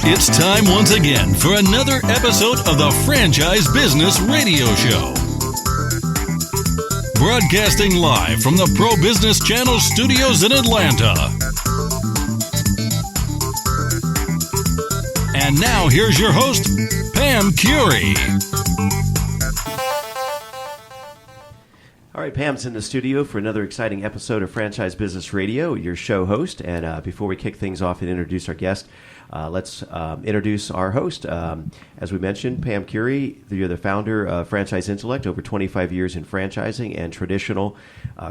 It's time once again for another episode of the Franchise Business Radio Show. Broadcasting live from the Pro Business Channel studios in Atlanta. And now here's your host, Pam-currie. All right, Pam's in the studio for another exciting episode of Franchise Business Radio, your show host. And before we kick things off and introduce our guest, let's introduce our host. As we mentioned, Pam-currie, you're the founder of Franchise Intellect, over 25 years in franchising and traditional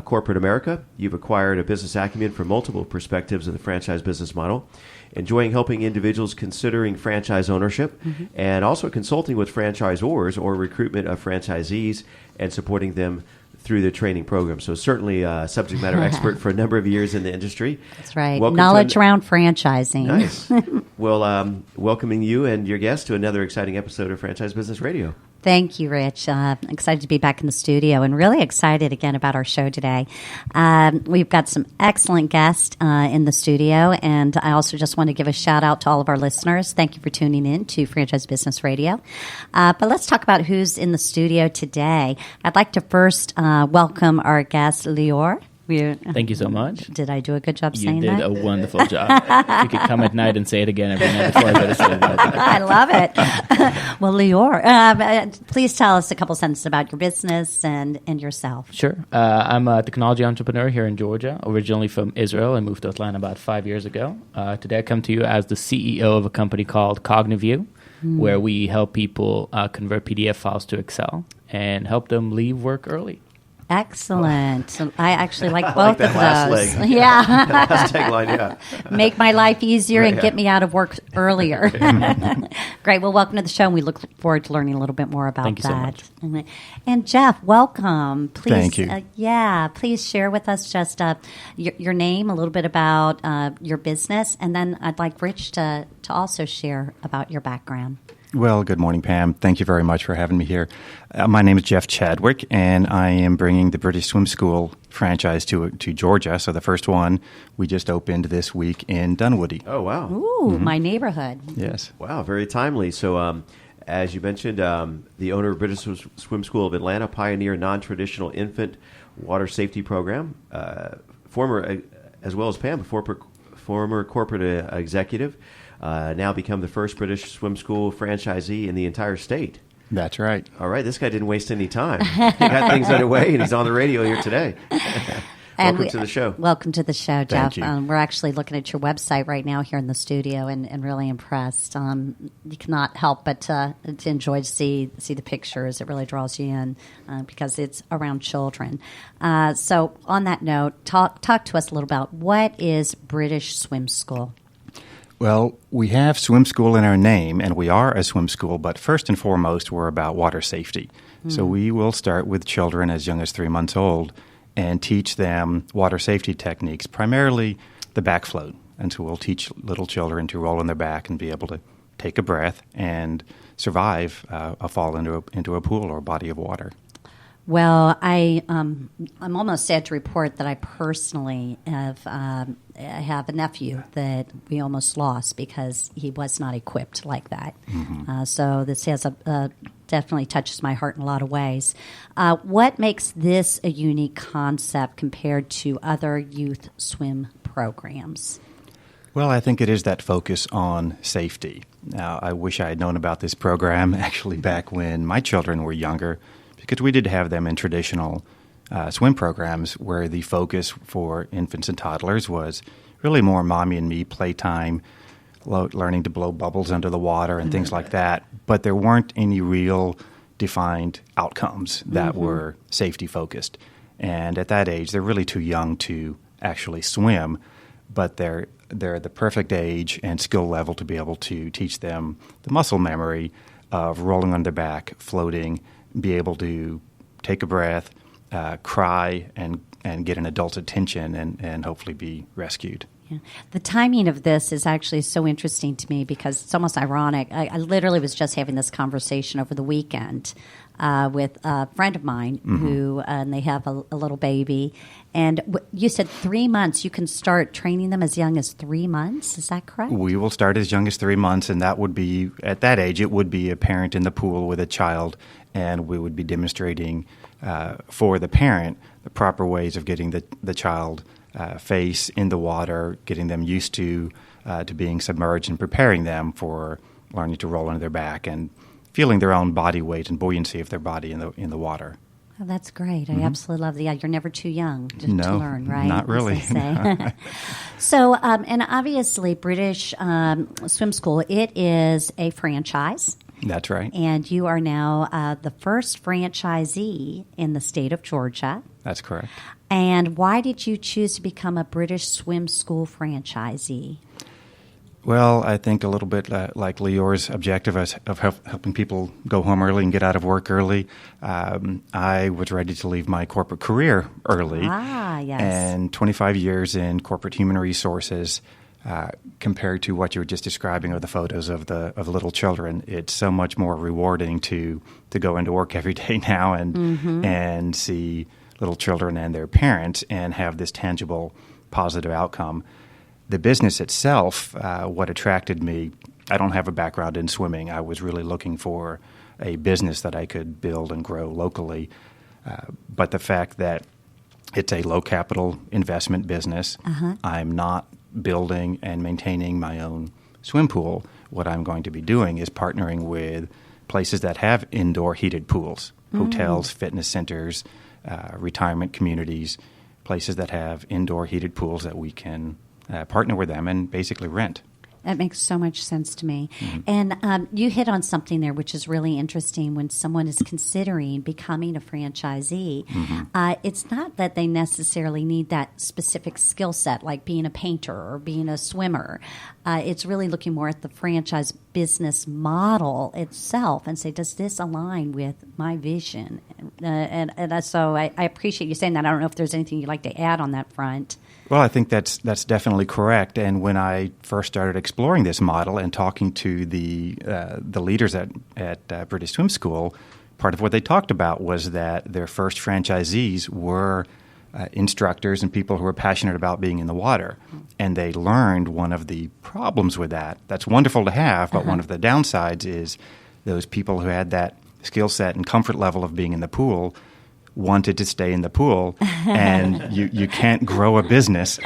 corporate America. You've acquired a business acumen from multiple perspectives of the franchise business model, enjoying helping individuals considering franchise ownership, and also consulting with franchisors or recruitment of franchisees and supporting them through the training program. So certainly a subject matter expert for a number of years in the industry. That's right. Knowledge around franchising. Nice. Well, welcoming you and your guest to another exciting episode of Franchise Business Radio. Thank you, Rich. Excited to be back in the studio and really excited again about our show today. We've got some excellent guests in the studio, and I also just want to give a shout out to all of our listeners. Thank you for tuning in to Franchise Business Radio. But let's talk about who's in the studio today. I'd like to first welcome our guest, Lior. Thank you so much. Did I do a good job saying that? You did a wonderful job. If you could come at night and say it again every night before I go to sleep. I love it. Well, Lior, please tell us a couple sentences about your business and yourself. Sure. I'm a technology entrepreneur here in Georgia, originally from Israel. I moved to Atlanta about 5 years ago. Today I come to you as the CEO of a company called Cogniview, where we help people convert PDF files to Excel and help them leave work early. Excellent. I actually like both that of last those. leg. Yeah. Last tagline, yeah. Make my life easier and get me out of work earlier. Great. Well, welcome to the show, and we look forward to learning a little bit more about Thank you that. so much. And Jeff, welcome. Please, Thank you. Please share with us just your name, a little bit about your business, and then I'd like Rich to also share about your background. Well, good morning, Pam. Thank you very much for having me here. My name is Jeff Chadwick, and I am bringing the British Swim School franchise to Georgia. So the first one we just opened this week in Dunwoody. Oh, wow. Ooh, my neighborhood. Yes. Wow, very timely. So as you mentioned, the owner of British Swim School of Atlanta, pioneer non-traditional infant water safety program, former, as well as Pam, former corporate executive, now become the first British Swim School franchisee in the entire state. That's right. All right, this guy didn't waste any time. He got things underway, and he's on the radio here today. Welcome to the show. Welcome to the show, Jeff. Thank you. We're actually looking at your website right now here in the studio and really impressed. You cannot help but to enjoy to see the pictures. It really draws you in because it's around children. So on that note, talk to us a little about what is British Swim School? Well, we have swim school in our name, and we are a swim school, but first and foremost, we're about water safety. So we will start with children as young as 3 months old and teach them water safety techniques, primarily the back float. And so we'll teach little children to roll on their back and be able to take a breath and survive a fall into a pool or a body of water. Well, I'm almost sad to report that I personally have a nephew that we almost lost because he was not equipped like that. So this has definitely touches my heart in a lot of ways. What makes this a unique concept compared to other youth swim programs? Well, I think it is that focus on safety. Now, I wish I had known about this program actually back when my children were younger, because we did have them in traditional swim programs where the focus for infants and toddlers was really more mommy and me playtime, learning to blow bubbles under the water and things like that. But there weren't any real defined outcomes that were safety focused. And at that age, they're really too young to actually swim, but they're the perfect age and skill level to be able to teach them the muscle memory of rolling on their back, floating, be able to take a breath, cry, and get an adult's attention and hopefully be rescued. Yeah. The timing of this is actually so interesting to me because it's almost ironic. I literally was just having this conversation over the weekend with a friend of mine who, and they have a little baby. And you said 3 months. You can start training them as young as 3 months. Is that correct? We will start as young as 3 months, and that would be, at that age, it would be a parent in the pool with a child, and we would be demonstrating for the parent the proper ways of getting the child face in the water, getting them used to being submerged and preparing them for learning to roll on their back and feeling their own body weight and buoyancy of their body in the water. Oh, that's great. I absolutely love that. Yeah, you're never too young to learn, right? Not really. As they say. So, and obviously British Swim School, it is a franchise. That's right. And you are now the first franchisee in the state of Georgia. That's correct. And why did you choose to become a British Swim School franchisee? Well, I think a little bit like Lior's objective of helping people go home early and get out of work early. I was ready to leave my corporate career early. Ah, yes. And 25 years in corporate human resources, compared to what you were just describing of the photos of little children, it's so much more rewarding to go into work every day now and see little children and their parents and have this tangible, positive outcome. The business itself, what attracted me, I don't have a background in swimming. I was really looking for a business that I could build and grow locally. But the fact that it's a low capital investment business, I'm not building and maintaining my own swim pool. What I'm going to be doing is partnering with places that have indoor heated pools, hotels, fitness centers, retirement communities, places that have indoor heated pools that we can partner with them and basically rent. That makes so much sense to me. And you hit on something there which is really interesting when someone is considering becoming a franchisee. It's not that they necessarily need that specific skill set like being a painter or being a swimmer. It's really looking more at the franchise business model itself and say, does this align with my vision? So I appreciate you saying that. I don't know if there's anything you'd like to add on that front. Well, I think that's definitely correct. And when I first started exploring this model and talking to the leaders at British Swim School, part of what they talked about was that their first franchisees were instructors and people who were passionate about being in the water. And they learned one of the problems with that. That's wonderful to have, but one of the downsides is those people who had that skill set and comfort level of being in the pool wanted to stay in the pool, and you can't grow a business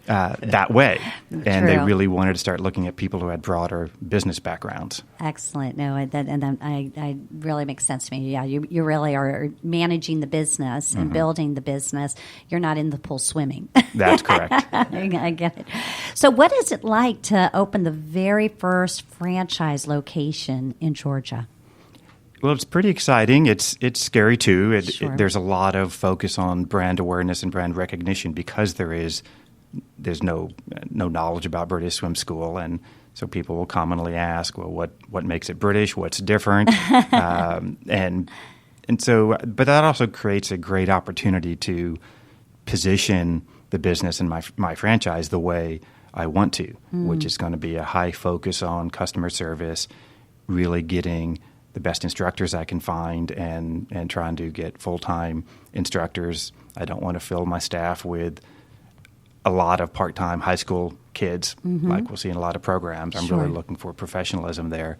that way. And they really wanted to start looking at people who had broader business backgrounds. Excellent. No, I really makes sense to me. Yeah, you really are managing the business and building the business. You're not in the pool swimming. That's correct. I get it. So what is it like to open the very first franchise location in Georgia? Well, it's pretty exciting. It's scary too. Sure. There's a lot of focus on brand awareness and brand recognition because there's no knowledge about British Swim School, and so people will commonly ask, well, what makes it British? What's different? And so, but that also creates a great opportunity to position the business and my franchise the way I want to, which is going to be a high focus on customer service, really getting the best instructors I can find and trying to get full-time instructors. I don't want to fill my staff with a lot of part-time high school kids like we'll see in a lot of programs. I'm really looking for professionalism there.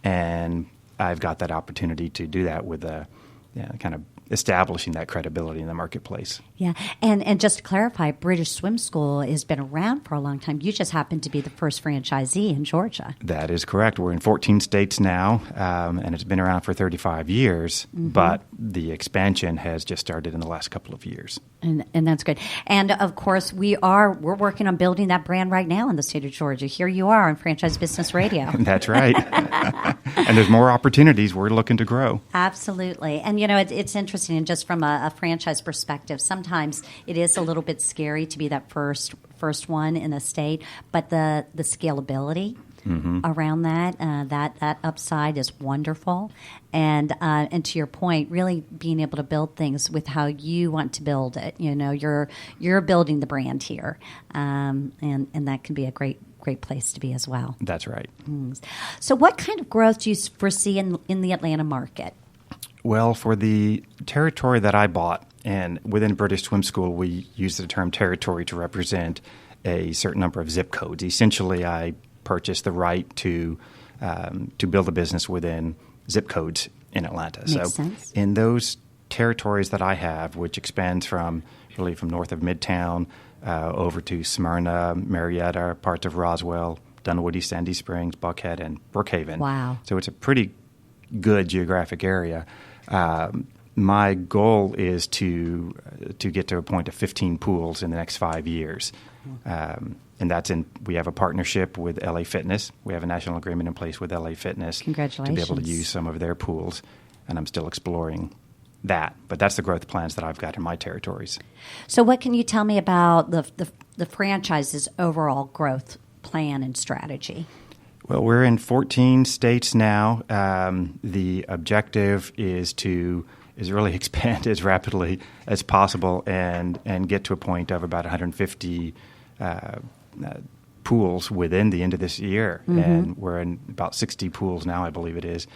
And I've got that opportunity to do that with kind of establishing that credibility in the marketplace. Yeah, and just to clarify, British Swim School has been around for a long time. You just happen to be the first franchisee in Georgia. That is correct. We're in 14 states now, and it's been around for 35 years, but the expansion has just started in the last couple of years. And that's good. And, of course, we're working on building that brand right now in the state of Georgia. Here you are on Franchise Business Radio. That's right. And there's more opportunities we're looking to grow. Absolutely. And, it's interesting, and just from a franchise perspective, sometimes it is a little bit scary to be that first one in a state, but the scalability around that. That upside is wonderful, and to your point, really being able to build things with how you want to build it. You're building the brand here, and that can be a great place to be as well. That's right. So, what kind of growth do you foresee in the Atlanta market? Well, for the territory that I bought, and within British Swim School, we use the term territory to represent a certain number of zip codes. Essentially, I purchased the right to build a business within zip codes in Atlanta. Makes sense. In those territories that I have, which expands from north of Midtown over to Smyrna, Marietta, parts of Roswell, Dunwoody, Sandy Springs, Buckhead, and Brookhaven. Wow. So it's a pretty good geographic area. My goal is to get to a point of 15 pools in the next 5 years. And we have a partnership with LA Fitness. We have a national agreement in place with LA Fitness. Congratulations. To be able to use some of their pools. And I'm still exploring that. But that's the growth plans that I've got in my territories. So what can you tell me about the franchise's overall growth plan and strategy? Well, we're in 14 states now. The objective is really expand as rapidly as possible and get to a point of about 150 pools within the end of this year. And we're in about 60 pools now, I believe it is.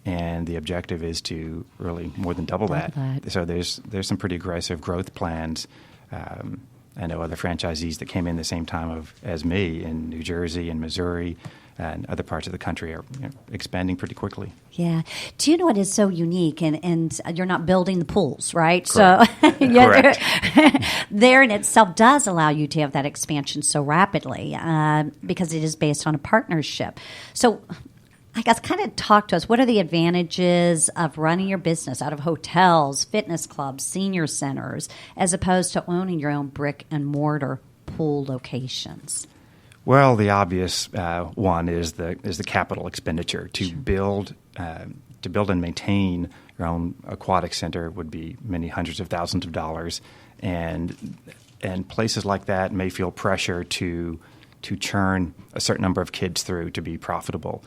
And the objective is to really more than double that. So there's some pretty aggressive growth plans. I know other franchisees that came in the same time as me in New Jersey and Missouri and other parts of the country are expanding pretty quickly. Yeah. Do you know what is so unique? And you're not building the pools, right? Correct. So Correct. there in itself does allow you to have that expansion so rapidly because it is based on a partnership. So I guess kind of talk to us. What are the advantages of running your business out of hotels, fitness clubs, senior centers, as opposed to owning your own brick and mortar pool locations? Well, the obvious one is the capital expenditure to build and maintain your own aquatic center would be many hundreds of thousands of dollars, and places like that may feel pressure to churn a certain number of kids through to be profitable.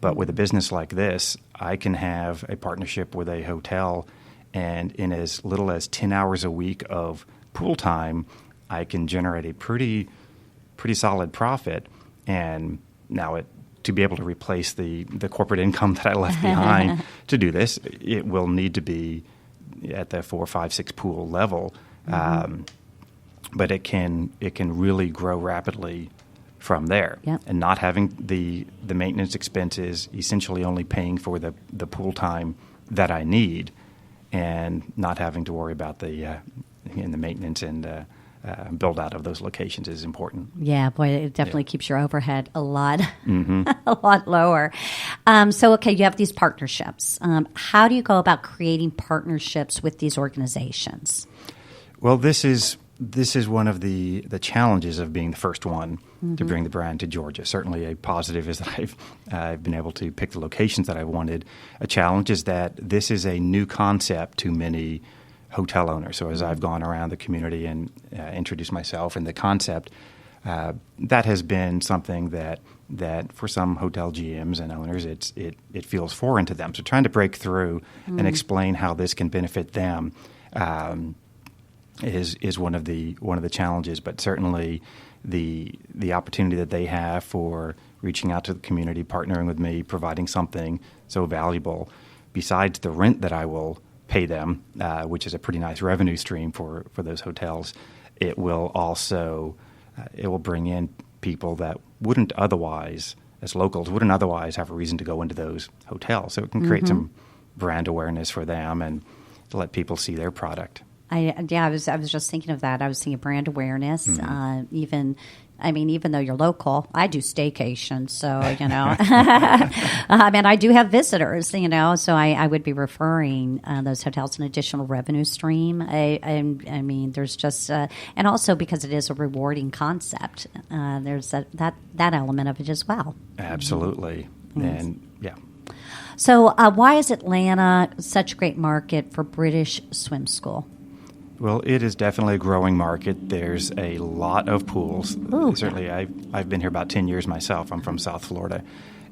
But with a business like this, I can have a partnership with a hotel, and in as little as 10 hours a week of pool time, I can generate a pretty solid profit. And now to be able to replace the corporate income that I left behind to do this, it will need to be at the 4, 5, 6 pool level. But it can really grow rapidly from there. Yep. And not having the maintenance expenses, essentially only paying for the pool time that I need, and not having to worry about the maintenance and build out of those locations is important. Yeah, boy, it definitely keeps your overhead a lot a lot lower. So, okay, you have these partnerships. How do you go about creating partnerships with these organizations? Well, this is one of the challenges of being the first one to bring the brand to Georgia. Certainly a positive is that I've been able to pick the locations that I wanted. A challenge is that this is a new concept to many hotel owners. So as I've gone around the community and introduced myself and the concept, that has been something that for some hotel GMs and owners, it feels foreign to them. So trying to break through and explain how this can benefit them is one of the challenges, but certainly the opportunity that they have for reaching out to the community, partnering with me, providing something so valuable besides the rent that I will pay them, which is a pretty nice revenue stream for those hotels. It will also it will bring in people that wouldn't otherwise, as locals, wouldn't otherwise have a reason to go into those hotels. So it can create some brand awareness for them and to let people see their product. I was just thinking of that. I was thinking brand awareness. Even though you're local, I do staycations, so I do have visitors, so I would be referring those hotels an additional revenue stream. I mean, there's just and also because it is a rewarding concept, there's that element of it as well. Absolutely, and yeah. So, why is Atlanta such a great market for British Swim School? Well, it is definitely a growing market. There's a lot of pools. Ooh. Certainly, I've been here about 10 years myself. I'm from South Florida,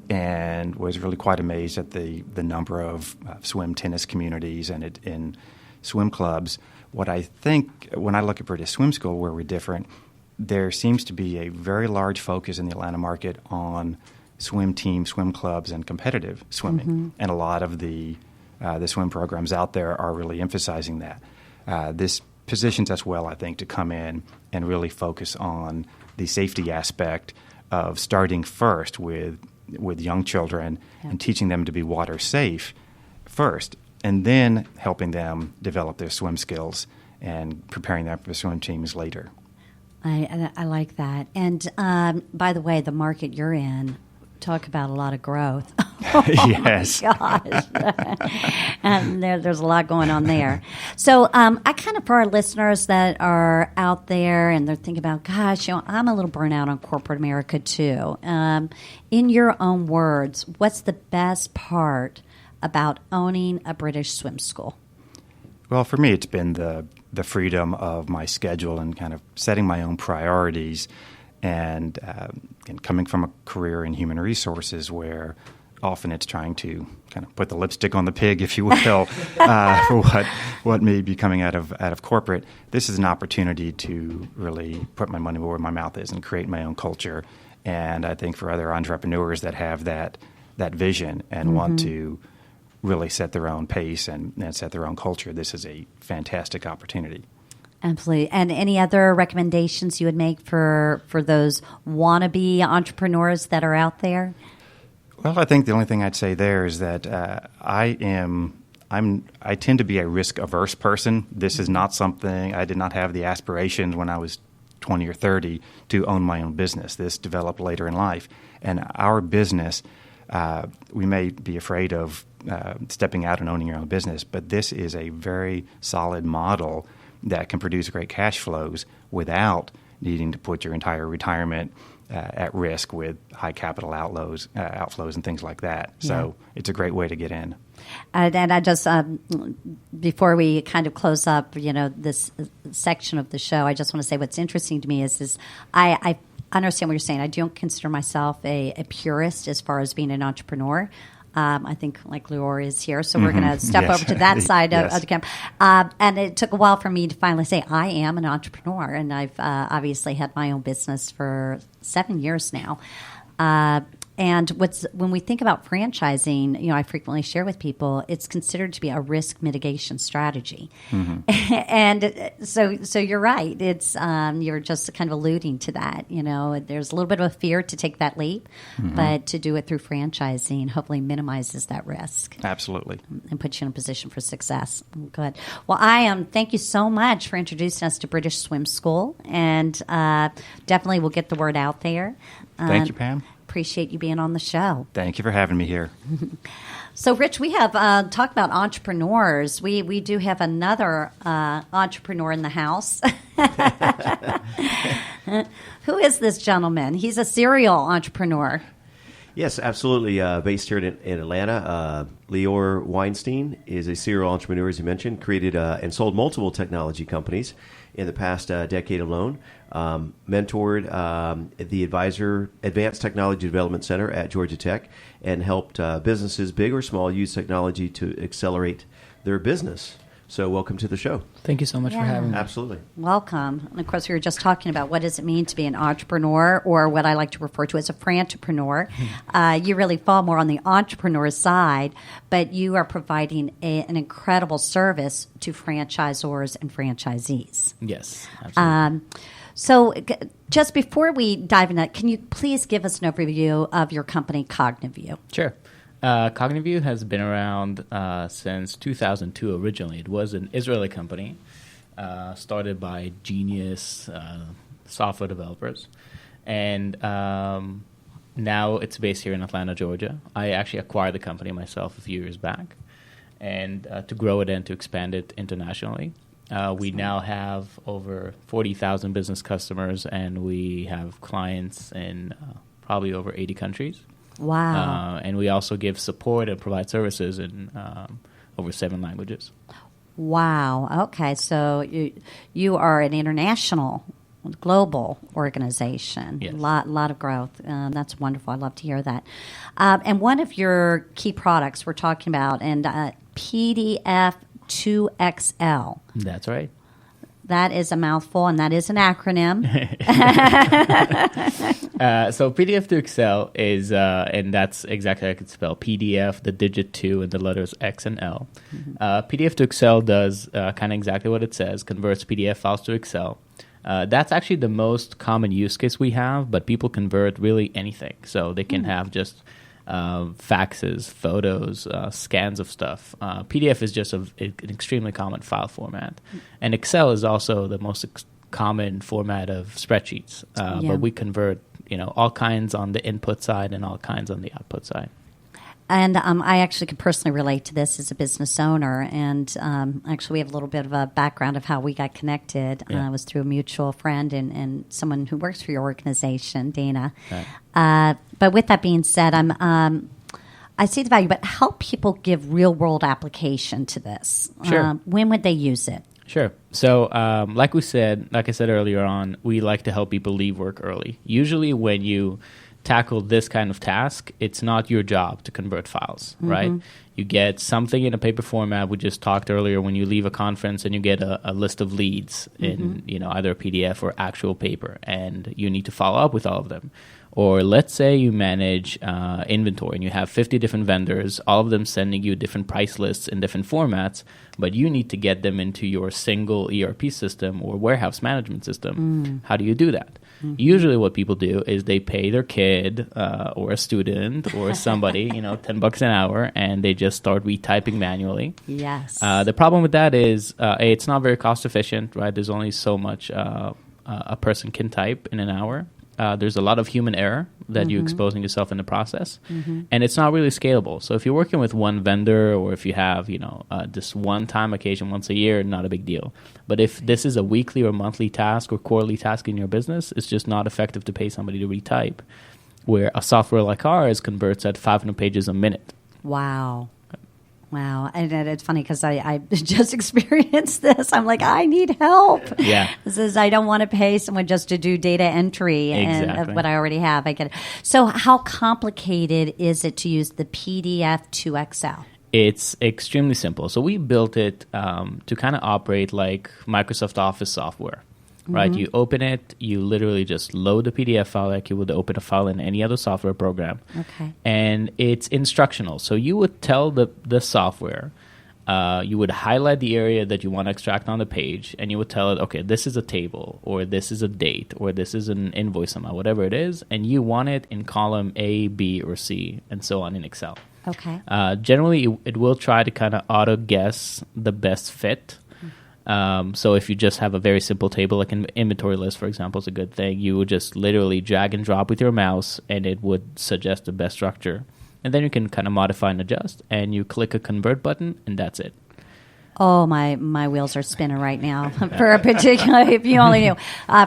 and was really quite amazed at the number of swim tennis communities and in swim clubs. What I think, when I look at British Swim School, where we're different, there seems to be a very large focus in the Atlanta market on swim teams, swim clubs, and competitive swimming. Mm-hmm. And a lot of the swim programs out there are really emphasizing that. This positions us well, I think, to come in and really focus on the safety aspect of starting first with young children and teaching them to be water safe first, and then helping them develop their swim skills and preparing them for swim teams later. I like that. And by the way, the market you're in, talk about a lot of growth. Yes. Gosh. And there's a lot going on there. So I kind of, for our listeners that are out there and they're thinking about, gosh, I'm a little burnt out on corporate America too. In your own words, what's the best part about owning a British swim school? Well, for me, it's been the freedom of my schedule and kind of setting my own priorities, and coming from a career in human resources where often it's trying to kind of put the lipstick on the pig, if you will, for what may be coming out of corporate. This is an opportunity to really put my money where my mouth is and create my own culture. And I think for other entrepreneurs that have that vision and want to really set their own pace and set their own culture, this is a fantastic opportunity. Absolutely. And any other recommendations you would make for those wannabe entrepreneurs that are out there? Well, I think the only thing I'd say there is that I tend to be a risk-averse person. This is not something, I did not have the aspirations when I was 20 or 30 to own my own business. This developed later in life. And our business, we may be afraid of stepping out and owning your own business, but this is a very solid model that can produce great cash flows without needing to put your entire retirement at risk with high capital outflows and things like that. So it's a great way to get in. And I just, before we kind of close up, this section of the show, I just want to say what's interesting to me is I understand what you're saying. I don't consider myself a purist as far as being an entrepreneur. I think like Lior is here, so we're going to step over to that side of the camp. And it took a while for me to finally say I am an entrepreneur, and I've obviously had my own business for 7 years now. And when we think about franchising, I frequently share with people, it's considered to be a risk mitigation strategy. And so you're right. It's you're just kind of alluding to that. There's a little bit of a fear to take that leap, but to do it through franchising hopefully minimizes that risk. Absolutely. And puts you in a position for success. Good. Well, thank you so much for introducing us to British Swim School, and definitely we'll get the word out there. Thank you, Pam. Appreciate you being on the show. Thank you for having me here. So, Rich, we have talked about entrepreneurs. We do have another entrepreneur in the house. Who is this gentleman? He's a serial entrepreneur. Yes, absolutely. Based here in Atlanta, Lior Weinstein is a serial entrepreneur, as you mentioned, created and sold multiple technology companies in the past decade alone. Mentored the Advanced Technology Development Center at Georgia Tech and helped businesses, big or small, use technology to accelerate their business. So welcome to the show. Thank you so much for having me. Absolutely. Welcome. And of course, we were just talking about what does it mean to be an entrepreneur, or what I like to refer to as a frantrepreneur. You really fall more on the entrepreneur side, but you are providing an incredible service to franchisors and franchisees. Yes, absolutely. So just before we dive into that, can you please give us an overview of your company, Cogniview? Sure. Cogniview has been around since 2002 originally. It was an Israeli company started by genius software developers. And now it's based here in Atlanta, Georgia. I actually acquired the company myself a few years back, and to grow it and to expand it internationally. We now have over 40,000 business customers, and we have clients in probably over 80 countries. Wow. And we also give support and provide services in over 7 languages. Wow. Okay. So you are an international, global organization. Yes. Lot of growth. That's wonderful. I love to hear that. And one of your key products we're talking about, and PDF 2XL. That's right. That is a mouthful, and that is an acronym. So PDF to Excel is, and that's exactly how I could spell PDF, the digit 2, and the letters X and L. PDF to Excel does kind of exactly what it says, converts PDF files to Excel. That's actually the most common use case we have, but people convert really anything. So they can have just faxes, photos, scans of stuff. PDF is just an extremely common file format. And Excel is also the most common format of spreadsheets. But we convert, all kinds on the input side and all kinds on the output side. And I actually could personally relate to this as a business owner. And actually, we have a little bit of a background of how we got connected. Yeah. It was through a mutual friend and someone who works for your organization, Dana. Right. But with that being said, I see the value, but help people give real-world application to this. Sure. When would they use it? Sure. So, like I said earlier on, we like to help people leave work early. Usually, when you tackle this kind of task, it's not your job to convert files, right? You get something in a paper format. We just talked earlier when you leave a conference and you get a list of leads in either a PDF or actual paper, and you need to follow up with all of them. Or let's say you manage inventory and you have 50 different vendors, all of them sending you different price lists in different formats, but you need to get them into your single ERP system or warehouse management system. How do you do that? Usually what people do is they pay their kid or a student or somebody, $10 an hour, and they just start retyping manually. Yes. The problem with that is it's not very cost efficient, right? There's only so much a person can type in an hour. There's a lot of human error that you're exposing yourself in the process, and it's not really scalable. So if you're working with one vendor, or if you have, this one-time occasion once a year, not a big deal. But if this is a weekly or monthly task or quarterly task in your business, it's just not effective to pay somebody to retype, where a software like ours converts at 500 pages a minute. Wow. And it's funny because I just experienced this. I'm like, I need help. Yeah. This is, I don't want to pay someone just to do data entry and of what I already have. I get it. So how complicated is it to use the PDF 2XL? It's extremely simple. So we built it to kind of operate like Microsoft Office software. Right, you open it, you literally just load the PDF file like you would open a file in any other software program. Okay. And it's instructional. So you would tell the software, you would highlight the area that you want to extract on the page, and you would tell it, okay, this is a table, or this is a date, or this is an invoice amount, whatever it is, and you want it in column A, B, or C, and so on in Excel. Okay. Generally, it will try to kind of auto-guess the best fit. So if you just have a very simple table, like an inventory list, for example, is a good thing. You would just literally drag and drop with your mouse, and it would suggest the best structure. And then you can kind of modify and adjust, and you click a convert button, and that's it. Oh, my wheels are spinning right now for a particular, if you only knew,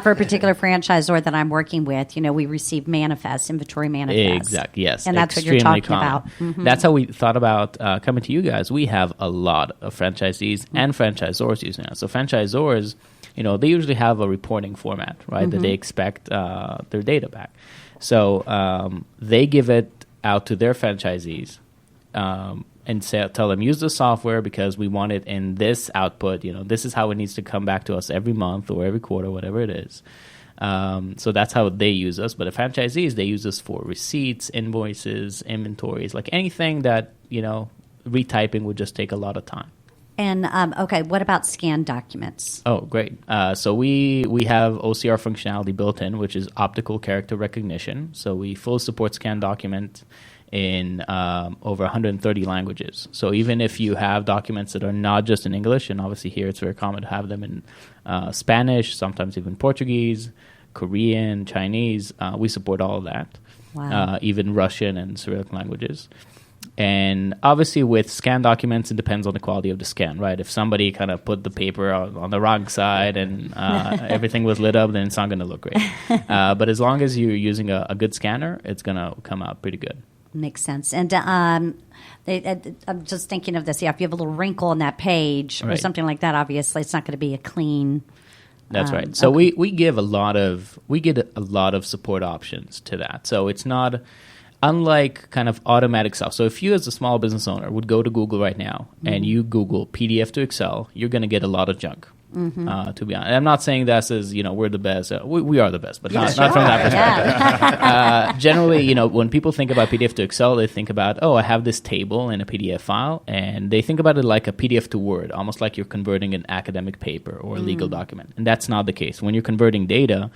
for a particular franchisor that I'm working with. We receive manifests, inventory manifests. Exactly, yes. And that's what you're talking common. about. That's how we thought about coming to you guys. We have a lot of franchisees and franchisors using us. So franchisors, they usually have a reporting format, right, that they expect their data back. So they give it out to their franchisees. And tell them, use the software because we want it in this output. This is how it needs to come back to us every month or every quarter, whatever it is. So that's how they use us. But the franchisees, they use us for receipts, invoices, inventories, like anything that, retyping would just take a lot of time. And, okay, what about scanned documents? Oh, great. So we have OCR functionality built in, which is optical character recognition. So we fully support scanned document in over 130 languages. So even if you have documents that are not just in English, and obviously here it's very common to have them in Spanish, sometimes even Portuguese, Korean, Chinese, we support all of that. Wow. Even Russian and Cyrillic languages. And obviously with scanned documents, it depends on the quality of the scan, right? If somebody kind of put the paper on the wrong side and everything was lit up, then it's not going to look great. But as long as you're using a good scanner, it's going to come out pretty good. Makes sense. And I'm just thinking of this. Yeah, if you have a little wrinkle on that page or Right. something like that, obviously it's not going to be a clean. That's right. So okay. we get a lot of support options to that. So it's not unlike kind of automatic stuff. So if you as a small business owner would go to Google right now and you Google PDF to Excel, you're going to get a lot of junk. To be honest, and I'm not saying that as we're the best. We are the best, but not from that perspective. Yeah. Generally, when people think about PDF to Excel, they think about, I have this table in a PDF file, and they think about it like a PDF to Word, almost like you're converting an academic paper or a legal document. And that's not the case. When you're converting data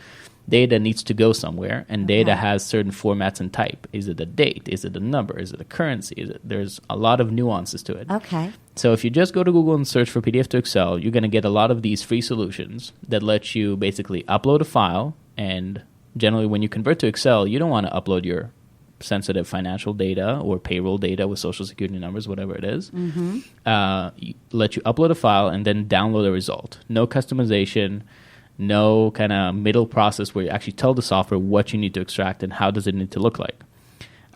needs to go somewhere, and data has certain formats and type. Is it a date? Is it a number? Is it a currency? There's a lot of nuances to it. Okay. So if you just go to Google and search for PDF to Excel, you're going to get a lot of these free solutions that let you basically upload a file. And generally, when you convert to Excel, you don't want to upload your sensitive financial data or payroll data with social security numbers, whatever it is. Let you upload a file and then download a result. No customization, no kind of middle process where you actually tell the software what you need to extract and how does it need to look like.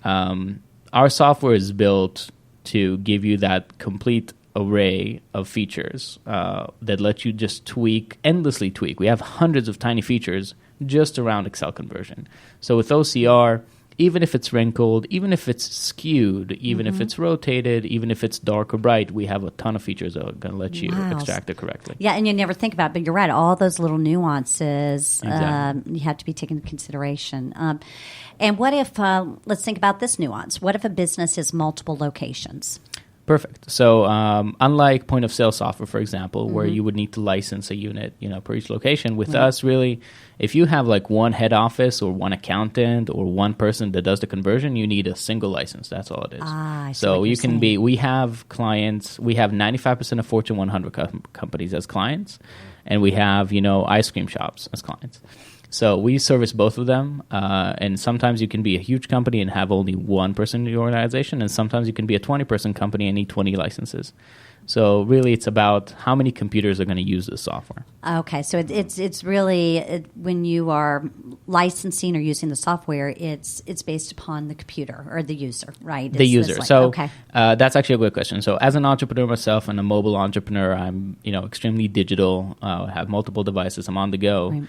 Our software is built to give you that complete array of features that let you just endlessly tweak. We have hundreds of tiny features just around Excel conversion. So with OCR, even if it's wrinkled, even if it's skewed, even if it's rotated, even if it's dark or bright, we have a ton of features that are going to let you extract it correctly. Yeah, and you never think about it, but you're right. All those little nuances Exactly. you have to be taken into consideration. And what if, let's think about this nuance. What if a business has multiple locations? Perfect. So unlike point of sale software, for example, where you would need to license a unit, per each location, with us, really, if you have like one head office or one accountant or one person that does the conversion, you need a single license. That's all it is. I see So what you you're can saying. we have clients, we have 95% of Fortune 100 companies as clients, and we have, ice cream shops as clients. So we service both of them, and sometimes you can be a huge company and have only one person in your organization, and sometimes you can be a 20-person company and need 20 licenses. So really, it's about how many computers are going to use this software. Okay, so it's really when you are licensing or using the software, it's based upon the computer or the user, right? The user. Okay. That's actually a good question. So as an entrepreneur myself and a mobile entrepreneur, I'm extremely digital. Have multiple devices. I'm on the go. Right.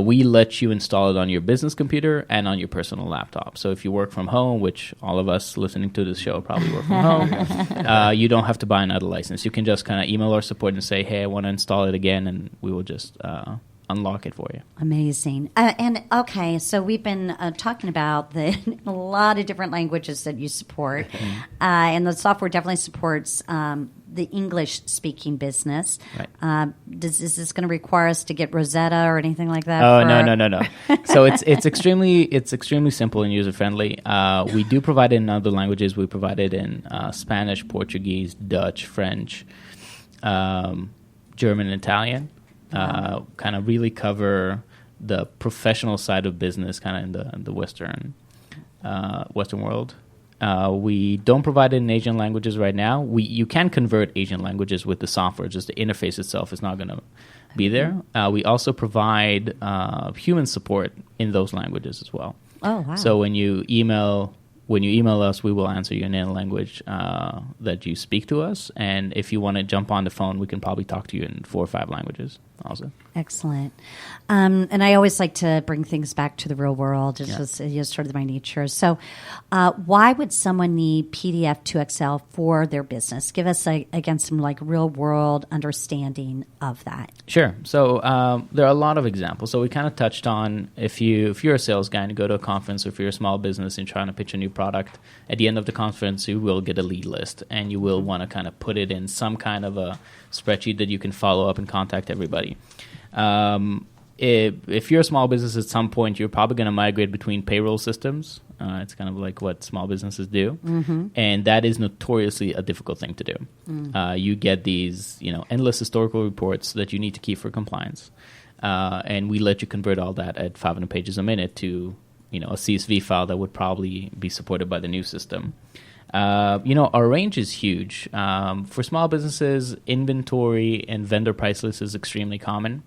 We let you install it on your business computer and on your personal laptop. So if you work from home, which all of us listening to this show probably work from home, you don't have to buy another license. You can just kind of email our support and say, hey, I want to install it again, and we will just unlock it for you. Amazing. And okay, so we've been talking about a lot of different languages that you support, and the software definitely supports the English-speaking business. Right. Is this going to require us to get Rosetta or anything like that? Oh, no. So it's extremely simple and user-friendly. We do provide it in other languages. We provide it in Spanish, Portuguese, Dutch, French, German, and Italian. Kind of really cover the professional side of business kind of in the Western world. We don't provide it in Asian languages right now. You can convert Asian languages with the software, just the interface itself is not going to be there. We also provide human support in those languages as well. Oh, wow. So when you email us, we will answer you in any language that you speak to us. And if you want to jump on the phone, we can probably talk to you in 4 or 5 languages also. Excellent. And I always like to bring things back to the real world. It's just sort of my nature. So why would someone need PDF to Excel for their business? Give us, again, some like real world understanding of that. Sure. So there are a lot of examples. So we kind of touched on if you're a sales guy and you go to a conference, or if you're a small business and trying to pitch a new product, at the end of the conference, you will get a lead list, and you will want to kind of put it in some kind of a spreadsheet that you can follow up and contact everybody. If you're a small business, at some point, you're probably going to migrate between payroll systems. It's kind of like what small businesses do. And that is notoriously a difficult thing to do. You get these, endless historical reports that you need to keep for compliance. And we let you convert all that at 500 pages a minute to, a CSV file that would probably be supported by the new system. Our range is huge. For small businesses, inventory and vendor price list is extremely common.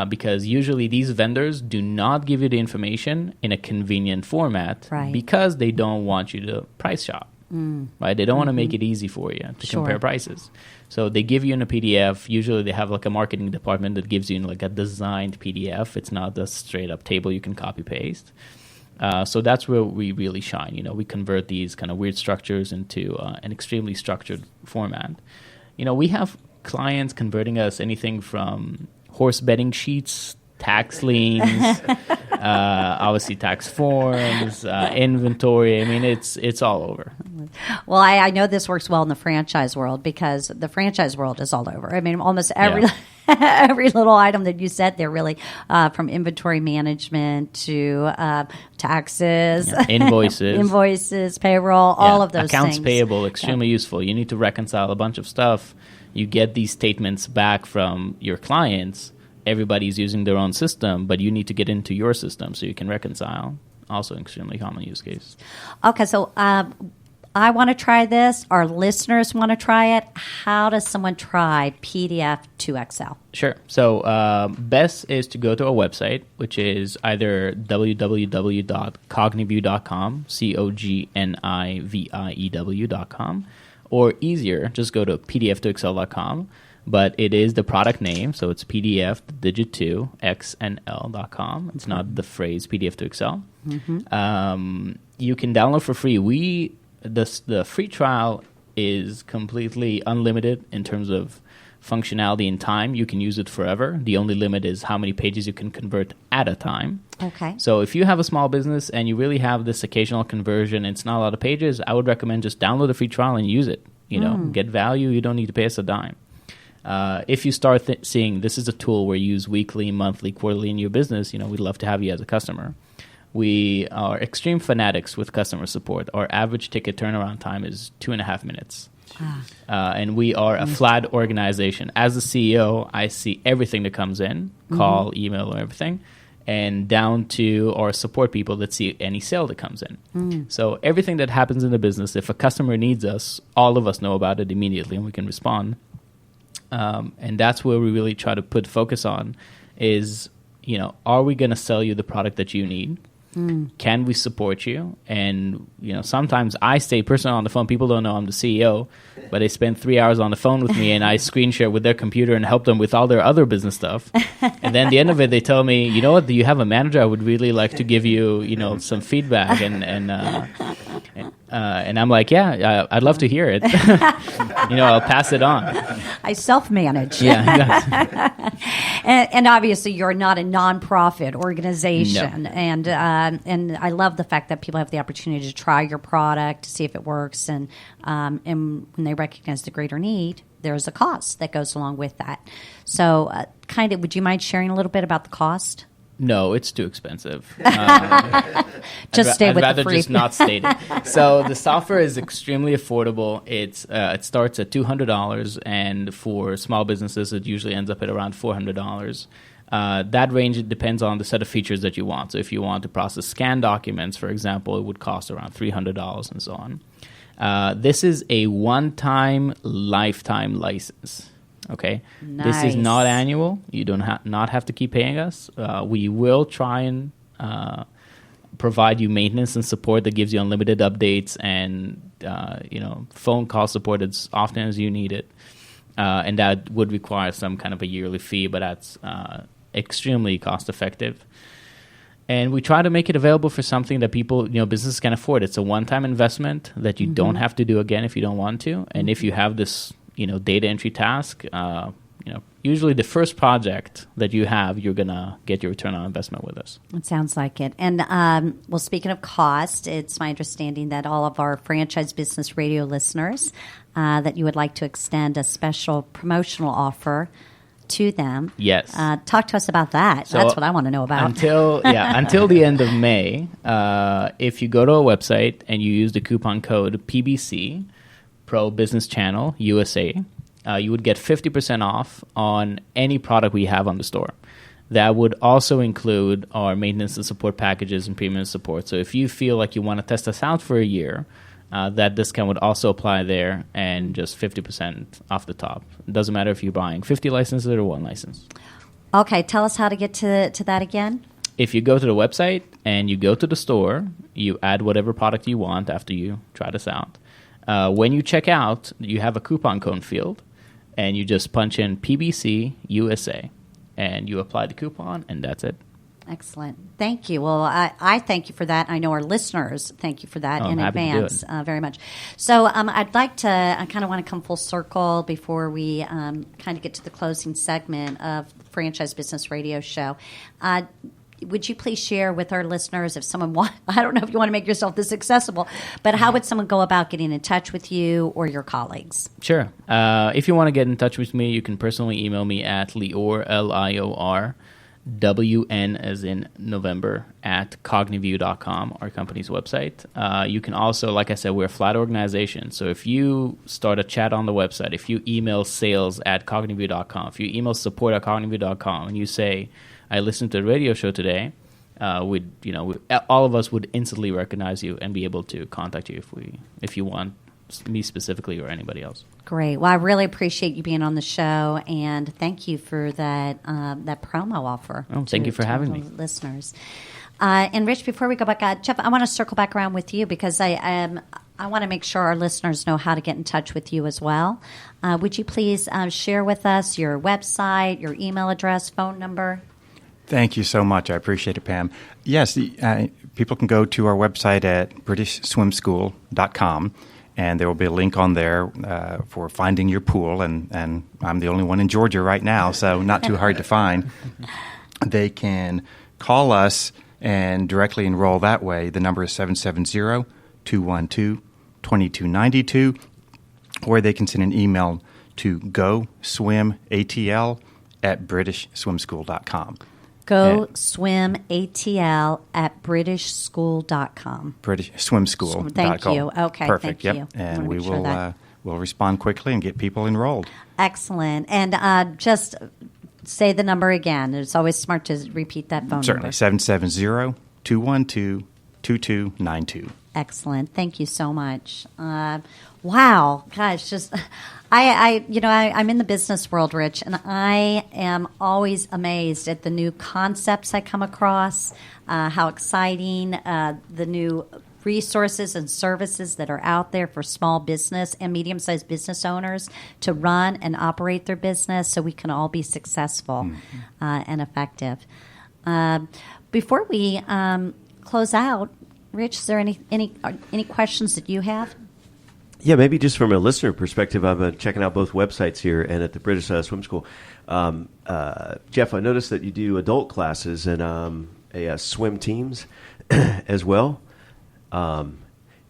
Because usually these vendors do not give you the information in a convenient format, right, because they don't want you to price shop. right? They don't want to make it easy for you to compare prices. So they give you in a PDF. Usually they have like a marketing department that gives you like a designed PDF. It's not the straight up table you can copy paste. So that's where we really shine. You know, we convert these kind of weird structures into an extremely structured format. You know, we have clients converting us anything from horse betting sheets, tax liens, obviously tax forms, inventory. I mean, it's all over. Well, I know this works well in the franchise world because the franchise world is all over. I mean, almost every every little item that you said there, really, from inventory management to taxes, invoices, payroll, all of those accounts things. Payable, extremely useful. You need to reconcile a bunch of stuff. You get these statements back from your clients. Everybody's using their own system, but you need to get into your system so you can reconcile. Also, extremely common use case. Okay, so I want to try this. Our listeners want to try it. How does someone try PDF to Excel? Sure. So best is to go to our website, which is either www.cogniview.com, COGNIVIEW.com, or easier, just go to pdf2excel.com. But it is the product name, so it's PDF, the digit 2, XNL.com. It's not the phrase PDF to Excel. You can download for free. The free trial is completely unlimited in terms of functionality and time. You can use it forever. The only limit is how many pages you can convert at a time. Okay. So if you have a small business and you really have this occasional conversion, it's not a lot of pages, I would recommend just download the free trial and use it. You know, get value. You don't need to pay us a dime. If you start seeing this is a tool where you use weekly, monthly, quarterly in your business, you know, we'd love to have you as a customer. We are extreme fanatics with customer support. Our average ticket turnaround time is 2.5 minutes. And we are a flat organization. As a CEO, I see everything that comes in, call, email, or everything, and down to our support people that see any sale that comes in. So everything that happens in the business, if a customer needs us, all of us know about it immediately and we can respond. And that's where we really try to put focus on is, you know, are we going to sell you the product that you need? Can we support you? And, you know, sometimes I stay personally on the phone. People don't know I'm the CEO, but they spend 3 hours on the phone with me and I screen share with their computer and help them with all their other business stuff. And then at the end of it, they tell me, you know what, do you have a manager? I would really like to give you, you know, some feedback. And I'm like, yeah, I'd love to hear it. You know, I'll pass it on. I self-manage. Yeah. And obviously, you're not a nonprofit organization. No. And I love the fact that people have the opportunity to try your product to see if it works. And when they recognize the greater need, there's a cost that goes along with that. So would you mind sharing a little bit about the cost? No, it's too expensive. Just stay with the free. I'd rather just not state it. So the software is extremely affordable. It starts at $200, and for small businesses, it usually ends up at around $400. That range, it depends on the set of features that you want. So if you want to process scanned documents, for example, it would cost around $300 and so on. This is a one-time, lifetime license. Okay, nice. This is not annual. You don't not have to keep paying us. We will try and provide you maintenance and support that gives you unlimited updates and phone call support as often as you need it. And that would require some kind of a yearly fee, but that's extremely cost effective. And we try to make it available for something that people, businesses can afford. It's a one-time investment that you don't have to do again if you don't want to. And if you have this data entry task, usually the first project that you have, you're going to get your return on investment with us. It sounds like it. And, speaking of cost, it's my understanding that all of our Franchise Business Radio listeners, that you would like to extend a special promotional offer to them. Yes. Talk to us about that. So that's what I want to know about. Until the end of May, if you go to our website and you use the coupon code PBC, Pro Business Channel USA, you would get 50% off on any product we have on the store. That would also include our maintenance and support packages and premium support. So if you feel like you want to test us out for a year, that discount would also apply there, and just 50% off the top. It doesn't matter if you're buying 50 licenses or one license. Okay, tell us how to get to that again. If you go to the website and you go to the store, you add whatever product you want after you try this out. When you check out, you have a coupon code field, and you just punch in PBC USA, and you apply the coupon, and that's it. Excellent. Thank you. Well, I thank you for that. I know our listeners thank you for that in advance very much. So I'd like to, I kind of want to come full circle before we kind of get to the closing segment of the Franchise Business Radio Show. Would you please share with our listeners if someone I don't know if you want to make yourself this accessible, but how would someone go about getting in touch with you or your colleagues? Sure. If you want to get in touch with me, you can personally email me at Lior, Lior, WN as in November, at Cogniview.com, our company's website. You can also, like I said, we're a flat organization. So if you start a chat on the website, if you email sales@Cogniview.com, if you email support@Cogniview.com, and you say, I listened to the radio show today, all of us would instantly recognize you and be able to contact you if you want me specifically or anybody else. Great. Well, I really appreciate you being on the show, and thank you for that promo offer. Oh, thank you for having me, listeners. And Rich, before we go back, Jeff, I want to circle back around with you because I want to make sure our listeners know how to get in touch with you as well. Would you please share with us your website, your email address, phone number? Thank you so much. I appreciate it, Pam. Yes, people can go to our website at BritishSwimSchool.com, and there will be a link on there for finding your pool. And I'm the only one in Georgia right now, so not too hard to find. They can call us and directly enroll that way. The number is 770-212-2292, or they can send an email to GoSwimATL@BritishSwimSchool.com. GoSwimATL@BritishSchool.com. BritishSwimSchool.com. Thank you. Okay, perfect. Thank Yep. you. And we will we'll respond quickly and get people enrolled. Excellent. And just say the number again. It's always smart to repeat that phone number. Certainly. 770-212-2292. Excellent. Thank you so much. Wow, gosh, I'm in the business world, Rich, and I am always amazed at the new concepts I come across, how exciting the new resources and services that are out there for small business and medium-sized business owners to run and operate their business so we can all be successful and effective. Before we close out, Rich, is there any questions that you have? Yeah, maybe just from a listener perspective, I've been checking out both websites here and at the British Swim School. Jeff, I noticed that you do adult classes and swim teams as well.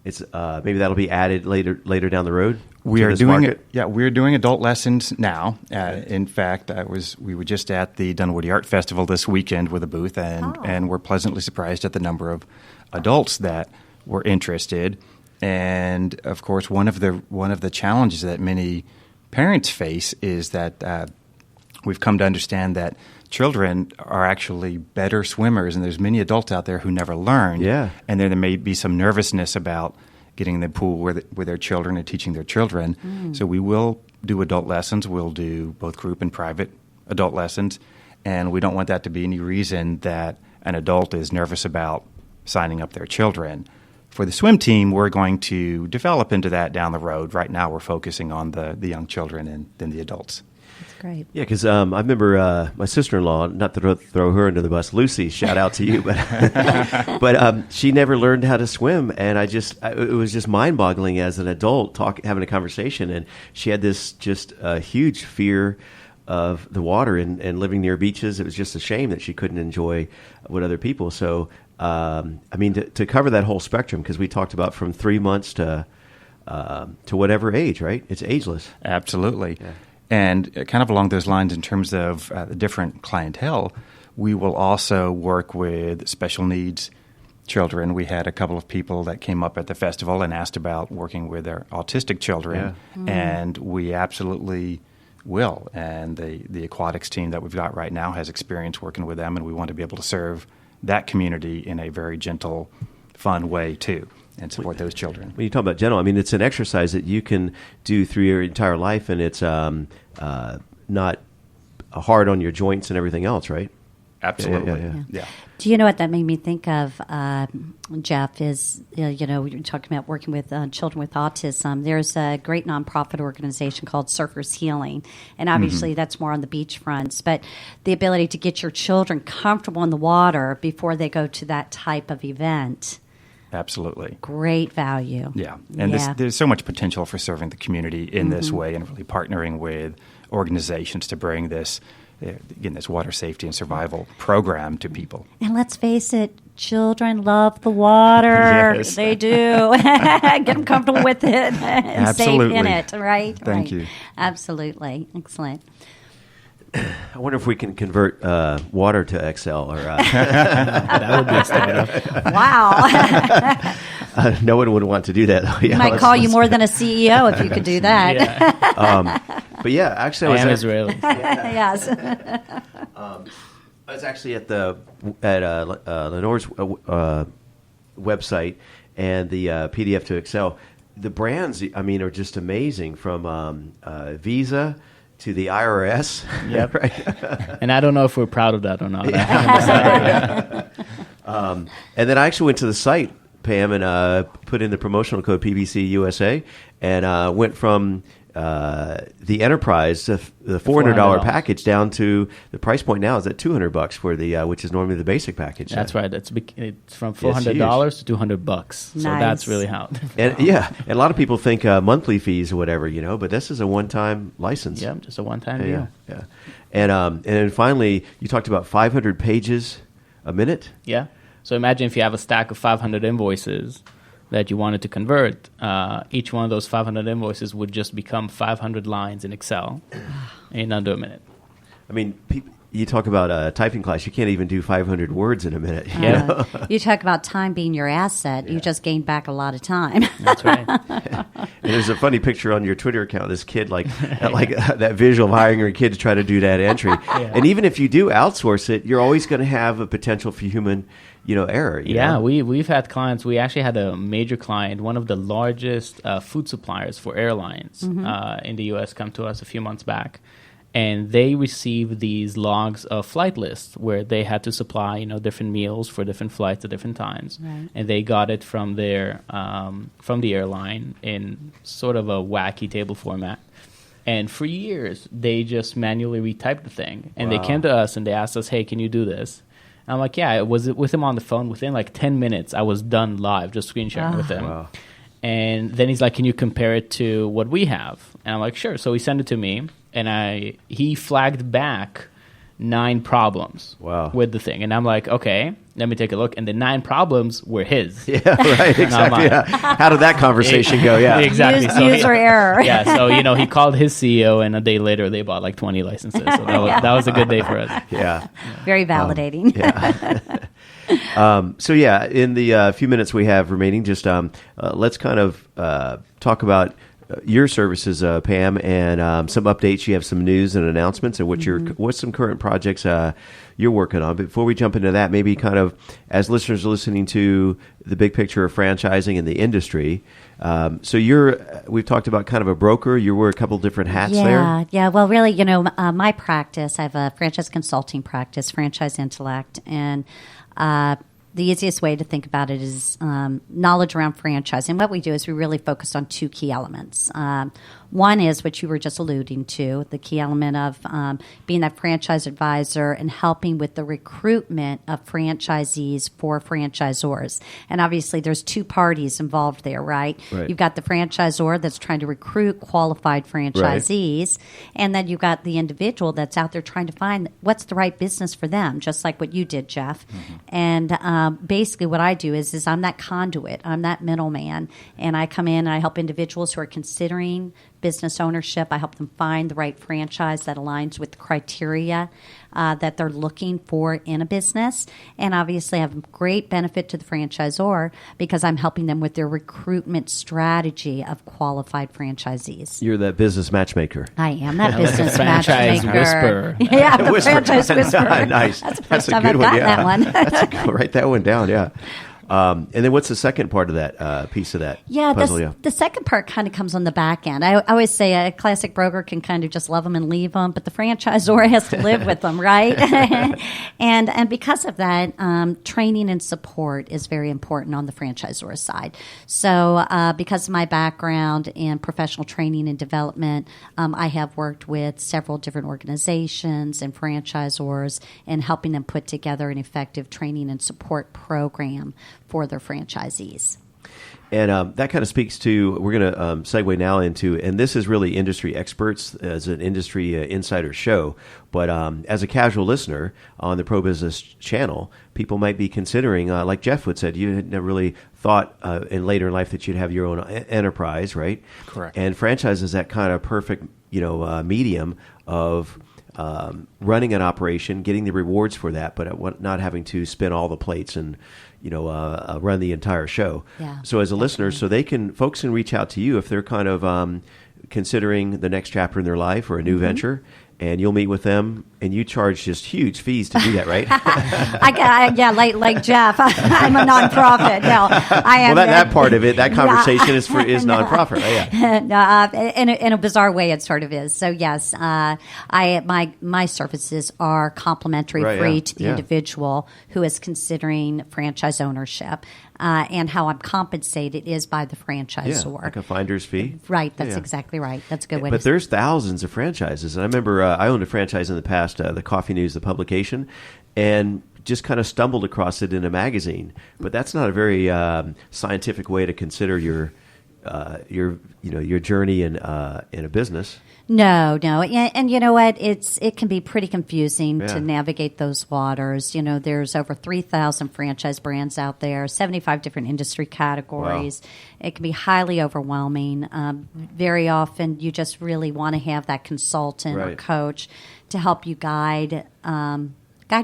It's maybe that'll be added later down the road. We are doing it. Yeah, we're doing adult lessons now. In fact, we were just at the Dunwoody Art Festival this weekend with a booth, and we're pleasantly surprised at the number of adults that were interested. And of course, one of the challenges that many parents face is that we've come to understand that children are actually better swimmers, and there's many adults out there who never learned. Yeah. And there may be some nervousness about getting in the pool with their children and teaching their children. So we will do adult lessons. We'll do both group and private adult lessons, and we don't want that to be any reason that an adult is nervous about signing up their children. For the swim team, we're going to develop into that down the road. Right now, we're focusing on the young children and then the adults. That's great. Yeah, because I remember my sister-in-law, not to throw her under the bus, Lucy, shout out to you, but she never learned how to swim, and it was just mind-boggling as an adult having a conversation, and she had this just huge fear of the water and living near beaches. It was just a shame that she couldn't enjoy what other people. So, to cover that whole spectrum, because we talked about from 3 months to whatever age, right? It's ageless. Absolutely. Yeah. And kind of along those lines, in terms of the different clientele, we will also work with special needs children. We had a couple of people that came up at the festival and asked about working with their autistic children, and we absolutely will. And the aquatics team that we've got right now has experience working with them, and we want to be able to serve that community in a very gentle, fun way too, and support those children. When you talk about gentle, it's an exercise that you can do through your entire life, and it's not hard on your joints and everything else, right? Absolutely. Yeah. Do you know what that made me think of, Jeff, is, you know, you're talking about working with children with autism. There's a great nonprofit organization called Surfers Healing, and obviously that's more on the beach fronts, but the ability to get your children comfortable in the water before they go to that type of event. Absolutely. Great value. Yeah. And there's so much potential for serving the community in this way and really partnering with organizations to bring this, again, this water safety and survival program to people. And let's face it, children love the water. Yes. They do. Get them comfortable with it and Absolutely. safe in it, right? Thank you. Absolutely. Excellent. I wonder if we can convert water to Excel. Or That would be a startup. Wow. no one would want to do that. We might call you more than a CEO if you could do that. Yeah. But yeah, actually, I am Israeli. Yes. I was actually at Lenore's website and the PDF to Excel. The brands, I mean, are just amazing, from Visa to the IRS. Yep. Right? And I don't know if we're proud of that or not. I haven't decided yet. And then I actually went to the site, Pam, and put in the promotional code PBC USA, and went from the enterprise, the $400 package, down to the price point now is at $200 for the which is normally the basic package. That's right. It's from It's huge. $400 to $200. So Nice. that's really how. And and a lot of people think monthly fees or whatever, but this is a one-time license. Yeah, just a one-time deal. Yeah. And then finally, you talked about 500 pages a minute. Yeah. So imagine if you have a stack of 500 invoices that you wanted to convert. Each one of those 500 invoices would just become 500 lines in Excel in under a minute. I mean, you talk about a typing class. You can't even do 500 words in a minute. Yeah. You talk about time being your asset. You just gained back a lot of time. That's right. And there's a funny picture on your Twitter account. This kid, that visual of hiring your kid to try to do that entry. And even if you do outsource it, you're always going to have a potential for human, error. We've had clients. We actually had a major client, one of the largest food suppliers for airlines in the U.S., come to us a few months back. And they received these logs of flight lists where they had to supply, different meals for different flights at different times. Right. And they got it from their from the airline in sort of a wacky table format. And for years, they just manually retyped the thing. And they came to us and they asked us, "Hey, can you do this?" And I'm like, "Yeah." I was with him on the phone. Within 10 minutes, I was done live, just screen sharing with him. Wow. And then he's like, "Can you compare it to what we have?" And I'm like, "Sure." So he sent it to me. And he flagged back 9 problems with the thing. And I'm like, okay, let me take a look. And the 9 problems were his. Yeah, right, exactly. How did that conversation go? Yeah, exactly. User error. Yeah, so, he called his CEO, and a day later they bought 20 licenses. So that was a good day for us. Yeah. Very validating. So, in the few minutes we have remaining, just let's kind of talk about your services, Pam, and some updates. You have some news and announcements, and what's some current projects you're working on. But before we jump into that, maybe kind of as listeners are listening to the big picture of franchising in the industry. So we've talked about kind of a broker. You wear a couple different hats there. Yeah. Well, really, my practice, I have a franchise consulting practice, Franchise Intellect, and the easiest way to think about it is knowledge around franchising. What we do is we really focus on 2 key elements. One is what you were just alluding to, the key element of being that franchise advisor and helping with the recruitment of franchisees for franchisors. And obviously there's 2 parties involved there, right? You've got the franchisor that's trying to recruit qualified franchisees, and then you've got the individual that's out there trying to find what's the right business for them, just like what you did, Jeff. And basically what I do is I'm that conduit. I'm that middleman, and I come in and I help individuals who are considering business ownership. I help them find the right franchise that aligns with the criteria that they're looking for in a business. And obviously I have a great benefit to the franchisor because I'm helping them with their recruitment strategy of qualified franchisees. You're that business matchmaker. I am that business franchise matchmaker. whisperer. Yeah, the franchise whisperer. Nice. That's the first a time good I've one. gotten that one. Write that one down, yeah. And then what's the second part of that piece of that puzzle? The second part kind of comes on the back end. I always say a classic broker can kind of just love them and leave them, but the franchisor has to live with them, right? and because of that, training and support is very important on the franchisor side. So because of my background in professional training and development, I have worked with several different organizations and franchisors and helping them put together an effective training and support program for their franchisees. And that kind of speaks to, we're going to segue now into, and this is really industry experts as an industry insider show, but as a casual listener on the Pro Business channel, people might be considering, like Jeff would said, you had never really thought in later in life that you'd have your own enterprise, right? Correct. And franchise is that kind of perfect, medium of running an operation, getting the rewards for that, but not having to spin all the plates and run the entire show. Yeah, so as a listener, so folks can reach out to you if they're kind of considering the next chapter in their life or a new venture, and you'll meet with them, and you charge just huge fees to do that, right? like Jeff, I'm a nonprofit. No, I am. Well, that part of it, that conversation is nonprofit, right? Yeah. In a bizarre way, it sort of is. So yes, my services are complimentary, free to the individual who is considering franchise ownership. And how I'm compensated is by the franchisor. Yeah, like a finder's fee. Right, that's exactly right. That's a good way to say it. But there's thousands of franchises. And I remember I owned a franchise in the past, the Coffee News, the publication, and just kind of stumbled across it in a magazine. But that's not a very scientific way to consider your journey in a business. No, and you know what? It can be pretty confusing to navigate those waters. There's over 3,000 franchise brands out there, 75 different industry categories. Wow. It can be highly overwhelming. Very often, you just really want to have that consultant or coach to help you guide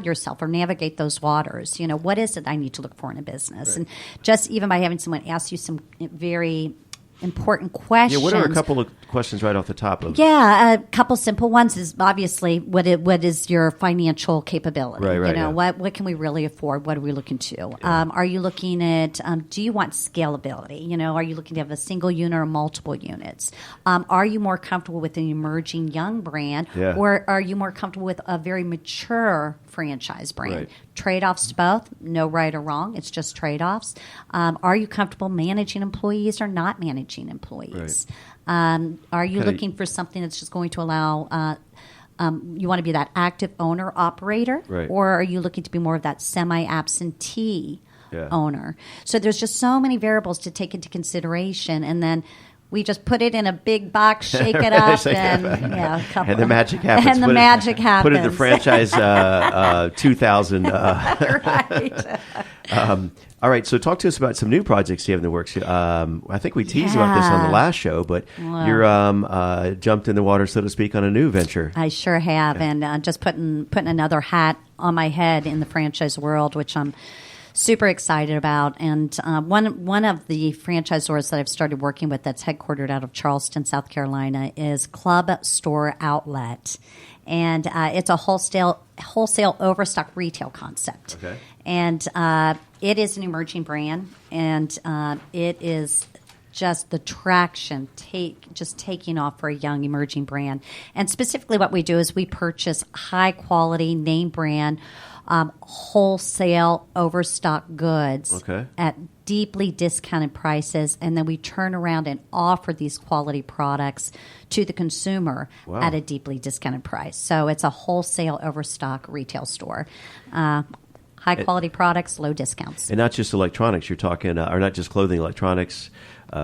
yourself or navigate those waters. What is it I need to look for in a business? Right. And just even by having someone ask you some very important questions. Yeah, what are a couple of questions right off the top of? Yeah, a couple simple ones is obviously what is your financial capability? Right. What can we really afford? What are we looking to? Yeah. Are you looking at? Do you want scalability? Are you looking to have a single unit or multiple units? Are you more comfortable with an emerging young brand, or are you more comfortable with a very mature franchise brand? Right. Trade-offs to both, no right or wrong. It's just trade-offs. Are you comfortable managing employees or not managing employees? Right. Are you looking for something that's just going to allow you want to be that active owner operator, or are you looking to be more of that semi-absentee owner? So there's just so many variables to take into consideration, and then we just put it in a big box, shake it up, and and the magic happens. And the magic happens. Put it in the franchise 2000. Right. All right, so talk to us about some new projects you have in the works. I think we teased about this on the last show, but you're jumped in the water, so to speak, on a new venture. I sure have, and just putting another hat on my head in the franchise world, which I'm super excited about. And one of the franchisors that I've started working with that's headquartered out of Charleston, South Carolina, is Club Store Outlet. And it's a wholesale overstock retail concept. Okay. And it is an emerging brand, and it is just the traction just taking off for a young emerging brand. And specifically what we do is we purchase high-quality name brand wholesale overstock goods at deeply discounted prices, and then we turn around and offer these quality products to the consumer at a deeply discounted price. So it's a wholesale overstock retail store. High quality products, low discounts. And not just electronics, you're talking, or not just clothing, electronics,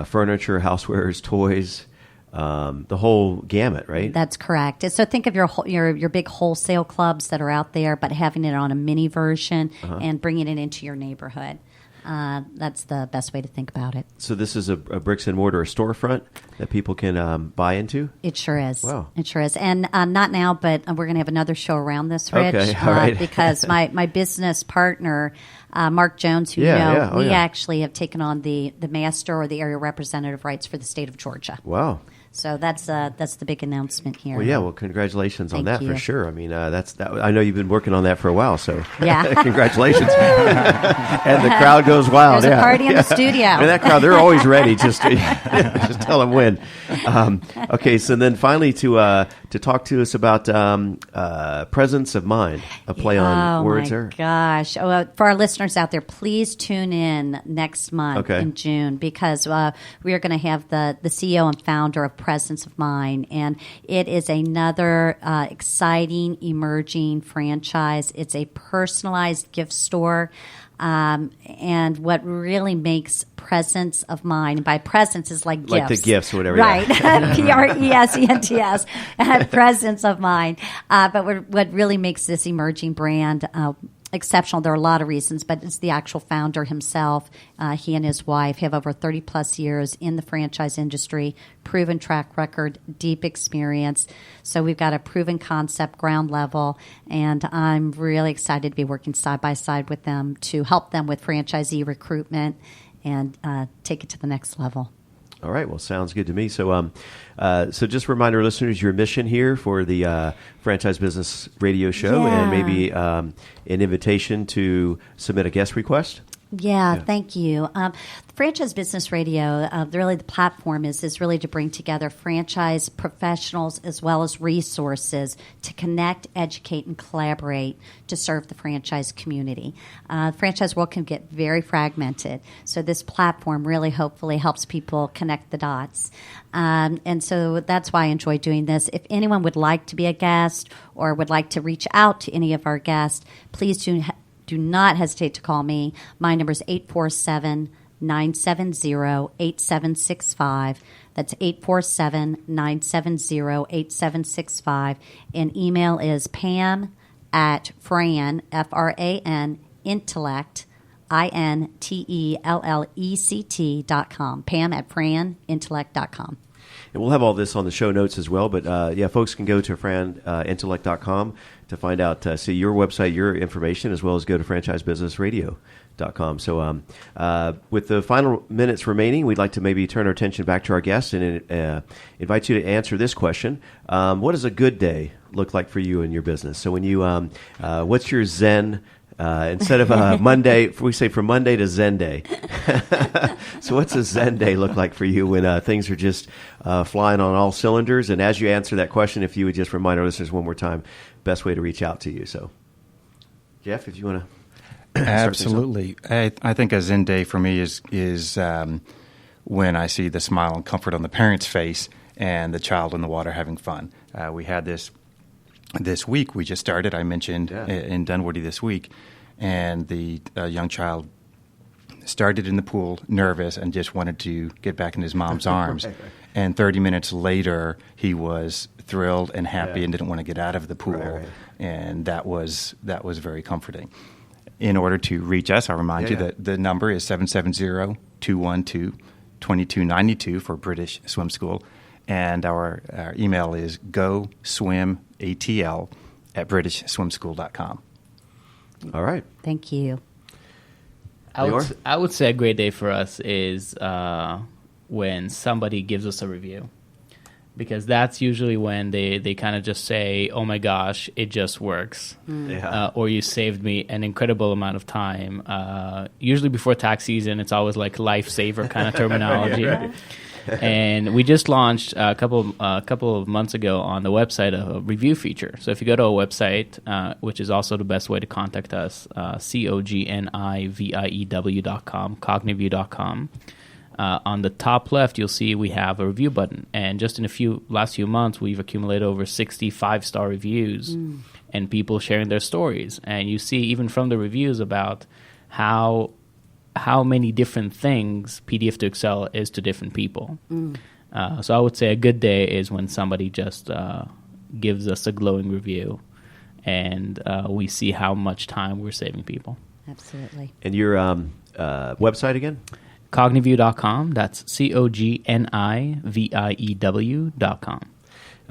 furniture, housewares, toys. The whole gamut, right? That's correct. So think of your big wholesale clubs that are out there, but having it on a mini version and bringing it into your neighborhood. That's the best way to think about it. So this is a bricks and mortar storefront that people can buy into? It sure is. Wow. It sure is. And not now, but we're going to have another show around this, Rich. Okay, all right. Because my business partner, Mark Jones, who we actually have taken on the master or the area representative rights for the state of Georgia. Wow. So that's the big announcement here. Well, yeah. Well, congratulations on Thank that you. for sure. I mean, I know you've been working on that for a while, so Yeah. congratulations. And the crowd goes wild. There's a party in the studio. And that crowd, they're always ready. Just tell them when. Okay, so then finally to talk to us about presence of mind, a play on words there. Oh, my gosh. For our listeners out there, please tune in next month in June, because we are going to have the CEO and founder of Presence of Mind, and it is another exciting, emerging franchise. It's a personalized gift store. And what really makes Presence of Mind, by presence is like gifts. Like the gifts or whatever. Right. Presents, Presence of Mind. But what really makes this emerging brand exceptional, there are a lot of reasons, but it's the actual founder himself. He and his wife have over 30 plus years in the franchise industry, proven track record, deep experience. So we've got a proven concept, ground level, and I'm really excited to be working side by side with them to help them with franchisee recruitment and take it to the next level. All right. Well, sounds good to me. So, so just remind our listeners your mission here for the Franchise Business Radio Show, and maybe an invitation to submit a guest request. Yeah, thank you. Franchise Business Radio, really the platform is really to bring together franchise professionals as well as resources to connect, educate, and collaborate to serve the franchise community. The franchise world can get very fragmented, so this platform really hopefully helps people connect the dots. And so that's why I enjoy doing this. If anyone would like to be a guest or would like to reach out to any of our guests, please do not hesitate to call me. My number is 847-970-8765. That's 847-970-8765. And email is pam@Fran, F-R-A-N, intellect, INTELLECT.com. pam@franintellect.com. And we'll have all this on the show notes as well. But folks can go to franintellect.com to find out, see your website, your information, as well as go to franchisebusinessradio.com. So with the final minutes remaining, we'd like to maybe turn our attention back to our guests and invite you to answer this question. What does a good day look like for you in your business? So when you, what's your Zen instead of Monday, we say from Monday to Zen day. So what's a Zen day look like for you when things are just flying on all cylinders? And as you answer that question, if you would just remind our listeners one more time, best way to reach out to you. So, Jeff, if you want to. Absolutely. I think a Zen day for me is when I see the smile and comfort on the parent's face and the child in the water having fun. We had this week. We just started, I mentioned, in Dunwoody this week, and the young child started in the pool nervous and just wanted to get back in his mom's arms. Right. And 30 minutes later, he was thrilled and happy and didn't want to get out of the pool. Right. And that was very comforting. In order to reach us, I'll remind you that the number is 770-212-2292 for British Swim School. And our email is goswimatl@britishswimschool.com. All right. Thank you. I would say a great day for us is when somebody gives us a review, because that's usually when they kind of just say, oh my gosh, it just works. Or you saved me an incredible amount of time. Usually before tax season, it's always like lifesaver kind of terminology. Right. And we just launched a couple of months ago on the website a review feature. So if you go to our website, which is also the best way to contact us, Cogniview.com, Cogniview.com. On the top left, you'll see we have a review button. And just in last few months, we've accumulated over 60 5-star reviews and people sharing their stories. And you see even from the reviews about how many different things PDF to Excel is to different people. So I would say a good day is when somebody just gives us a glowing review and we see how much time we're saving people. Absolutely. And your website again? Cogniview.com. That's Cogniview.com.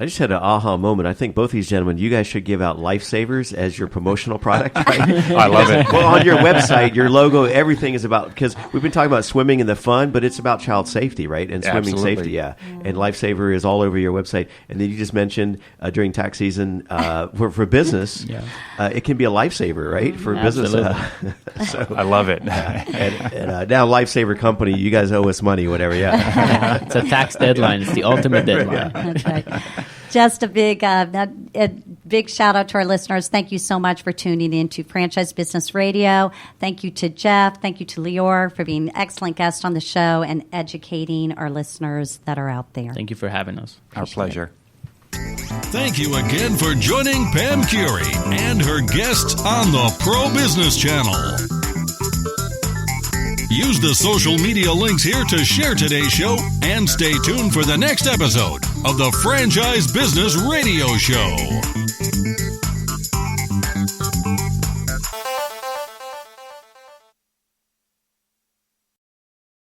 I just had an aha moment. I think both these gentlemen, you guys should give out lifesavers as your promotional product. Right? I love it. Well, on your website, your logo, everything is about, because we've been talking about swimming and the fun, but it's about child safety, right? And swimming Absolutely. safety, yeah. And lifesaver is all over your website. And then you just mentioned during tax season for business, it can be a lifesaver, right? For business. So, I love it. and now Lifesaver Company, you guys owe us money, whatever, yeah. It's a tax deadline. It's the ultimate deadline. That's right. Just a big shout out to our listeners. Thank you so much for tuning in to Franchise Business Radio. Thank you to Jeff. Thank you to Lior for being an excellent guest on the show and educating our listeners that are out there. Thank you for having us. Our pleasure. Thank you again for joining Pam-Currie and her guests on the Pro Business Channel. Use the social media links here to share today's show and stay tuned for the next episode of the Franchise Business Radio Show.